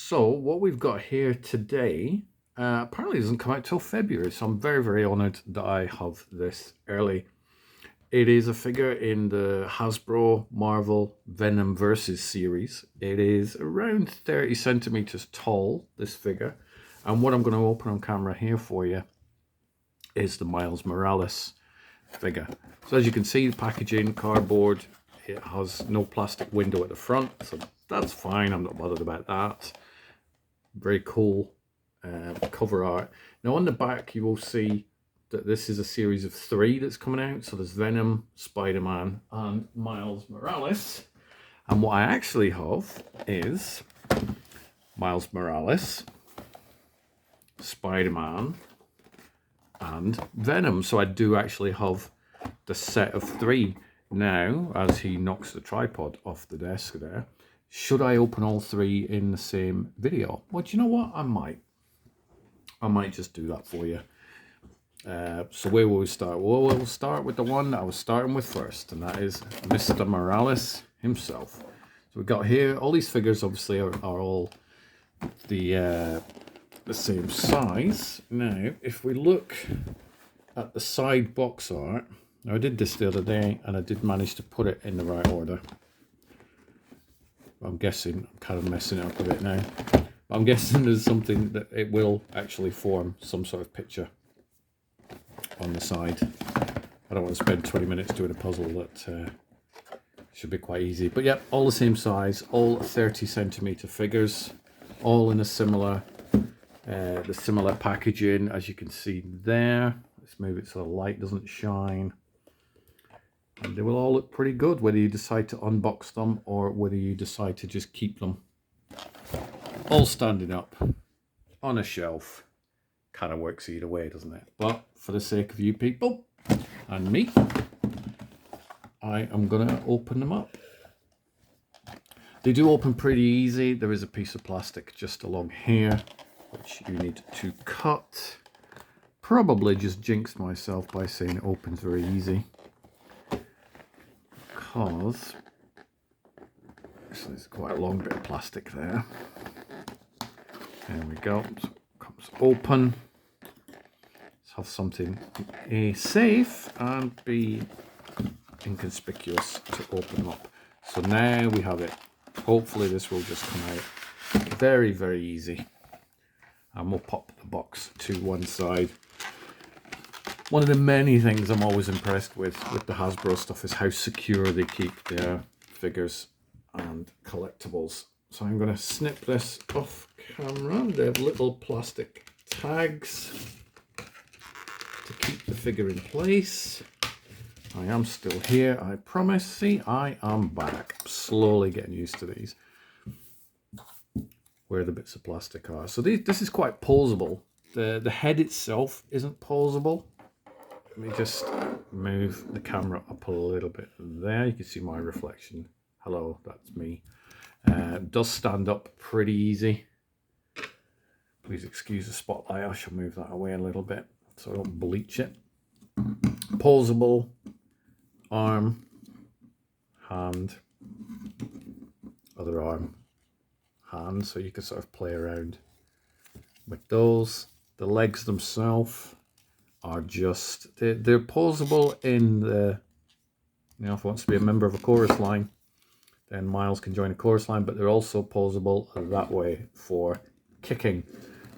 So what we've got here today apparently doesn't come out till February, so I'm very, very honoured that I have this early. It is a figure in the Hasbro Marvel VenomVersus series. It is around 30 centimeters tall, this figure. And what I'm going to open on camera here for you is the Miles Morales figure. So as you can see, the packaging, cardboard, it has no plastic window at the front, so that's fine. I'm not bothered about that. Very cool cover art. Now on the back you will see that this is a series of 3 that's coming out. So there's Venom, Spider-Man and Miles Morales. And what I actually have is Miles Morales, Spider-Man and Venom. So I do actually have the set of 3. Now, as he knocks the tripod off the desk there, should I open all 3 in the same video? Well, do you know what? I might just do that for you. So where will we start? Well, we'll start with the one that I was starting with first, and that is Mr. Morales himself. So we've got here, all these figures obviously are all the same size. Now, if we look at the side box art, now I did this the other day and I did manage to put it in the right order. I'm guessing I'm kind of messing it up a bit now. I'm guessing there's something that it will actually form some sort of picture on the side. I don't want to spend 20 minutes doing a puzzle that should be quite easy. But yeah, all the same size, all 30 centimeter figures, all in a similar, the similar packaging as you can see there. Let's move it so the light doesn't shine. And they will all look pretty good, whether you decide to unbox them or whether you decide to just keep them. All standing up on a shelf. Kind of works either way, doesn't it? But for the sake of you people and me, I am going to open them up. They do open pretty easy. There is a piece of plastic just along here, which you need to cut. Probably just jinxed myself by saying it opens very easy. Because there's quite a long bit of plastic there. There we go. So it comes open. Let's have something A, safe, and B, inconspicuous to open up. So now we have it. Hopefully this will just come out very, very easy. And we'll pop the box to one side. One of the many things I'm always impressed with the Hasbro stuff is how secure they keep their figures and collectibles. So I'm going to snip this off camera. They have little plastic tags to keep the figure in place. I am still here, I promise. See, I am back. I'm slowly getting used to these. Where the bits of plastic are. So this is quite posable. The head itself isn't posable. Let me just move the camera up a little bit there. You can see my reflection. Hello, that's me. It does stand up pretty easy. Please excuse the spotlight. I shall move that away a little bit so I don't bleach it. Posable. Arm. Hand. Other arm. Hand. So you can sort of play around with those. The legs themselves are just, they're posable in the, you know, if he wants to be a member of a chorus line, then Miles can join a chorus line, but they're also posable that way for kicking.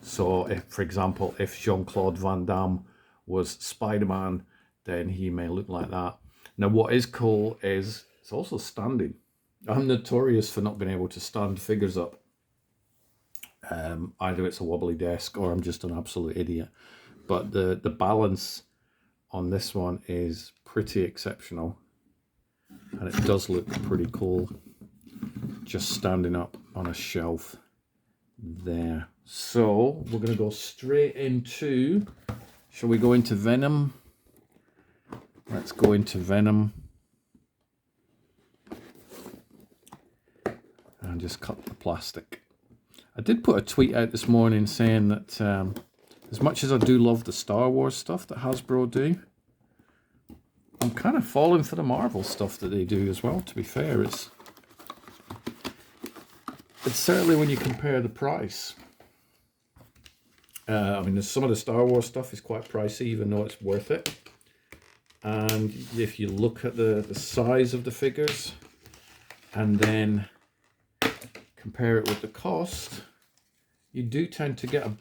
So if, for example, if Jean-Claude Van Damme was Spider-Man, then he may look like that. Now what is cool is it's also standing. I'm notorious for not being able to stand figures up. Either it's a wobbly desk or I'm just an absolute idiot. But the balance on this one is pretty exceptional. And it does look pretty cool. Just standing up on a shelf there. So we're going to go straight into, shall we go into Venom? Let's go into Venom. And just cut the plastic. I did put a tweet out this morning saying that as much as I do love the Star Wars stuff that Hasbro do, I'm kind of falling for the Marvel stuff that they do as well, to be fair. It's certainly when you compare the price. I mean, some of the Star Wars stuff is quite pricey, even though it's worth it. And if you look at the size of the figures and then compare it with the cost, you do tend to get a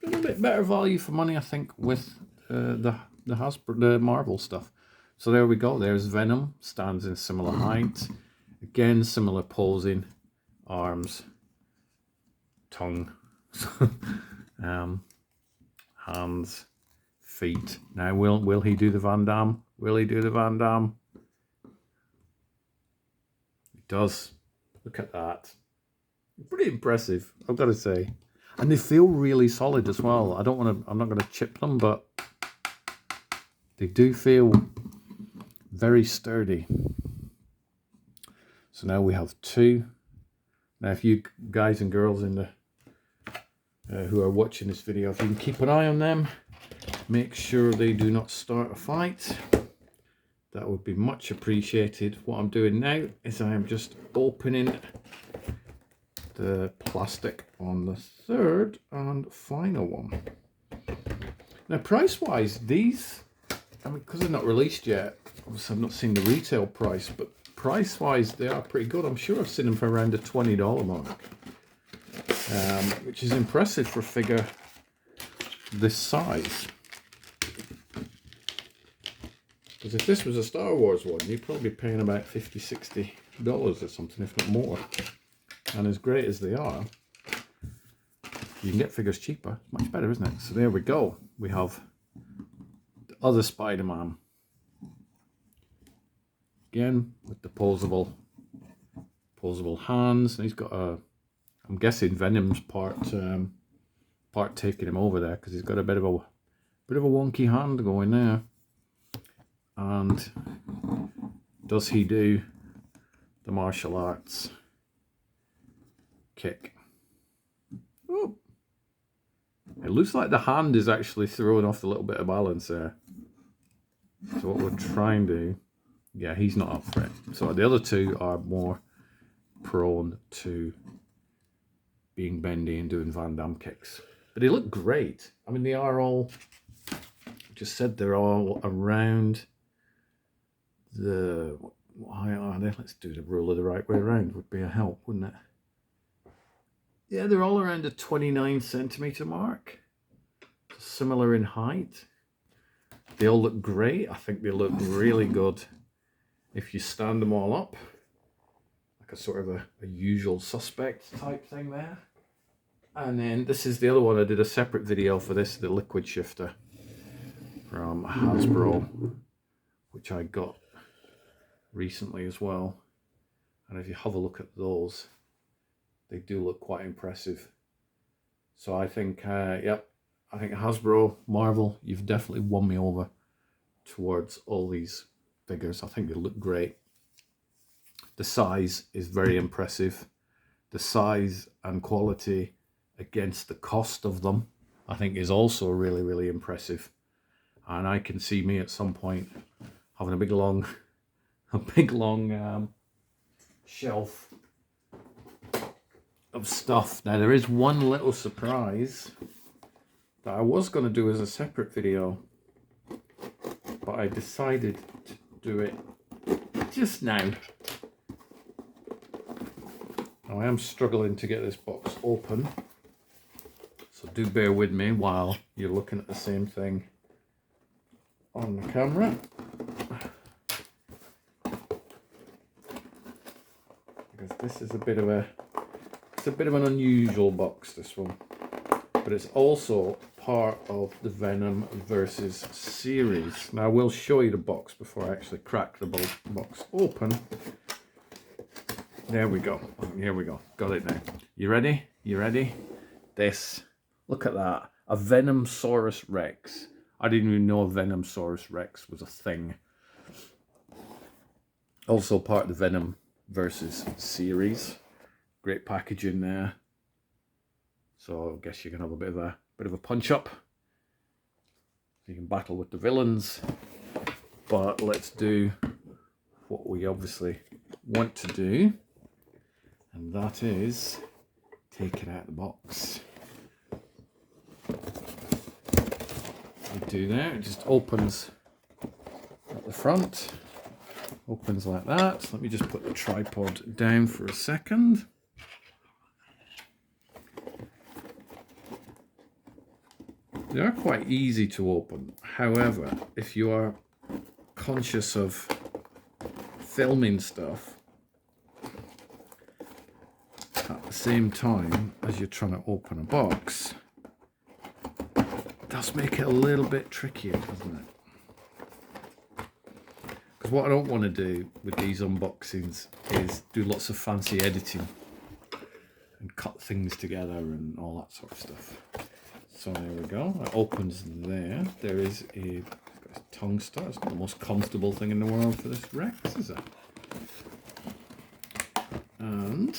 little bit better value for money, I think, with the Hasbro, the Marvel stuff. So there we go. There's Venom, stands in similar height. Again, similar posing, arms, tongue, hands, feet. Now, will he do the Van Damme? Will he do the Van Damme? He does. Look at that. Pretty impressive, I've got to say. And they feel really solid as well. I'm not going to chip them, but they do feel very sturdy. So now we have 2. Now, if you guys and girls in the who are watching this video, if you can keep an eye on them, make sure they do not start a fight. That would be much appreciated. What I'm doing now is I am just opening the plastic on the 3rd and final one. Now, price-wise, these, I mean, because they're not released yet, obviously I've not seen the retail price, but price-wise, they are pretty good. I'm sure I've seen them for around the $20 mark, which is impressive for a figure this size. Because if this was a Star Wars one, you'd probably be paying about $50, $60 or something, if not more. And as great as they are, you can get figures cheaper. Much better, isn't it? So there we go. We have the other Spider-Man. Again, with the posable hands. And he's got a, I'm guessing Venom's part taking him over there, because he's got a bit of a wonky hand going there. And does he do the martial arts kick? Oh. It looks like the hand is actually throwing off a little bit of balance there. So what we'll try and do, yeah, he's not up for it. So the other 2 are more prone to being bendy and doing Van Damme kicks. But they look great. I mean, they are all, just said they're all around the, what height are they? Let's do the ruler the right way around, would be a help, wouldn't it? Yeah, they're all around the 29 centimeter mark. Similar in height. They all look great. I think they look really good if you stand them all up. Like a sort of a usual suspect type thing there. And then this is the other one. I did a separate video for this, the liquid shifter from Hasbro, which I got recently as well. And if you have a look at those, they do look quite impressive. So I think, yep, I think Hasbro, Marvel, you've definitely won me over towards all these figures. I think they look great. The size is very impressive. The size and quality against the cost of them, I think, is also really, really impressive. And I can see me at some point having a big long shelf of stuff. Now, there is one little surprise that I was going to do as a separate video, but I decided to do it just now. Now, I am struggling to get this box open, so do bear with me while you're looking at the same thing on the camera. Because this is a bit of an unusual box, this one, but it's also part of the VenomVersus series. Now I will show you the box before I actually crack the box open. There we go. Here we go. Got it now. You ready? You ready? This. Look at that. A Venomsaurus Rex. I didn't even know a Venomsaurus Rex was a thing. Also part of the VenomVersus series. Great packaging there. So I guess you can have a bit of a punch up. You can battle with the villains. But let's do what we obviously want to do. And that is take it out of the box. You do that, it just opens at the front, opens like that. Let me just put the tripod down for a second. They are quite easy to open. However, if you are conscious of filming stuff at the same time as you're trying to open a box, it does make it a little bit trickier, doesn't it? Because what I don't want to do with these unboxings is do lots of fancy editing and cut things together and all that sort of stuff. So there we go, it opens there. There is a tongue star. It's not the most comfortable thing in the world for this Rex, is it? And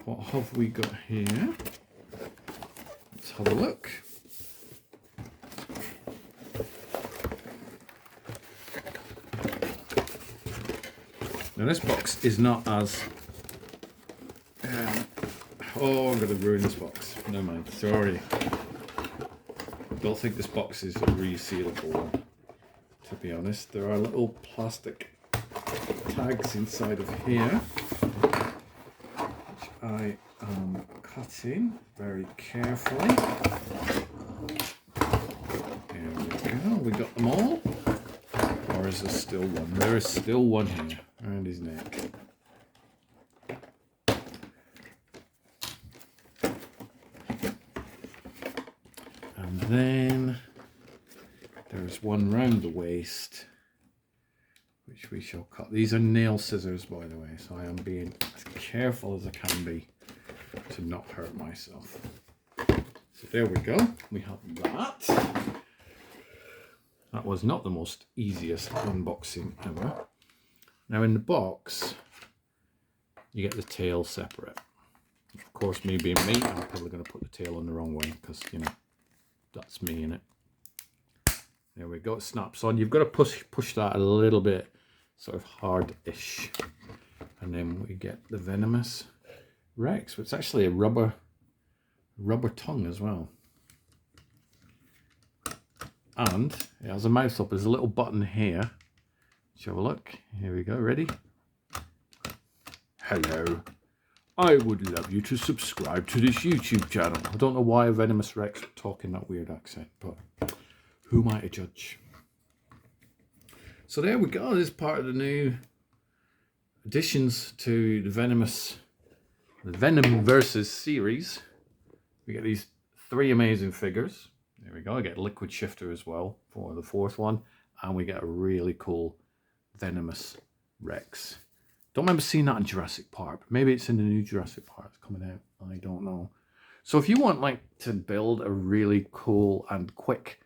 what have we got here? Let's have a look. Now this box is not as... oh, I'm going to ruin this box. Never mind, sorry. I don't think this box is a resealable one, to be honest. There are little plastic tags inside of here, which I am cutting very carefully. There we go, we got them all. Or is there still one? There is still one here, around his neck. And then there's one round the waist, which we shall cut. These are nail scissors, by the way, so I am being as careful as I can be to not hurt myself. So there we go, we have that. That was not the most easiest unboxing ever. Now in the box, you get the tail separate. Of course, me being me, I'm probably going to put the tail on the wrong way because, you know, that's me in it. There we go, it snaps on. You've got to push that a little bit, sort of hard-ish. And then we get the Venomous Rex, which is actually a rubber tongue as well. And it has a mouse up. There's a little button here. Let's have a look. Here we go, ready? Hello. I would love you to subscribe to this YouTube channel. I don't know why a Venomous Rex would talk in that weird accent, but who am I to judge? So there we go. This is part of the new additions to the VenomVersus series. We get these 3 amazing figures. There we go. I get a liquid shifter as well for the 4th one, and we get a really cool Venomous Rex. Don't remember seeing that in Jurassic Park. Maybe it's in the new Jurassic Park coming out. I don't know. So if you want like to build a really cool and quick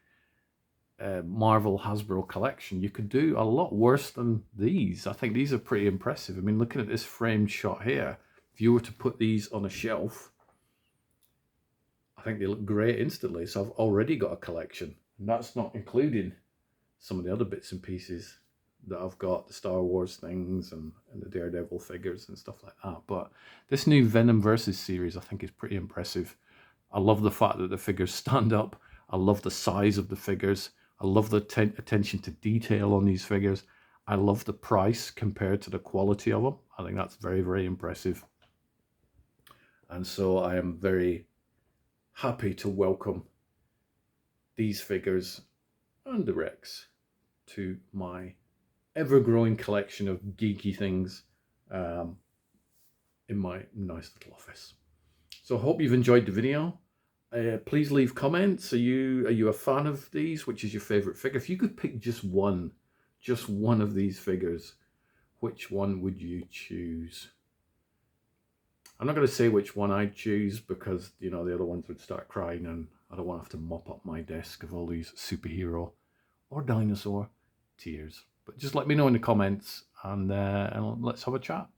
Marvel Hasbro collection, you could do a lot worse than these. I think these are pretty impressive. I mean, looking at this framed shot here, if you were to put these on a shelf, I think they look great instantly. So I've already got a collection. And that's not including some of the other bits and pieces that I've got, the Star Wars things and the Daredevil figures and stuff like that. But this new VenomVersus series I think is pretty impressive. I love the fact that the figures stand up. I love the size of the figures. I love the attention to detail on these figures. I love the price compared to the quality of them. I think that's very, very impressive. And so I am very happy to welcome these figures and the Rex to my ever-growing collection of geeky things in my nice little office. So I hope you've enjoyed the video. Please leave comments. Are you a fan of these? Which is your favorite figure? If you could pick just one of these figures, which one would you choose? I'm not going to say which one I'd choose because, you know, the other ones would start crying and I don't want to have to mop up my desk of all these superhero or dinosaur tears. But just let me know in the comments and let's have a chat.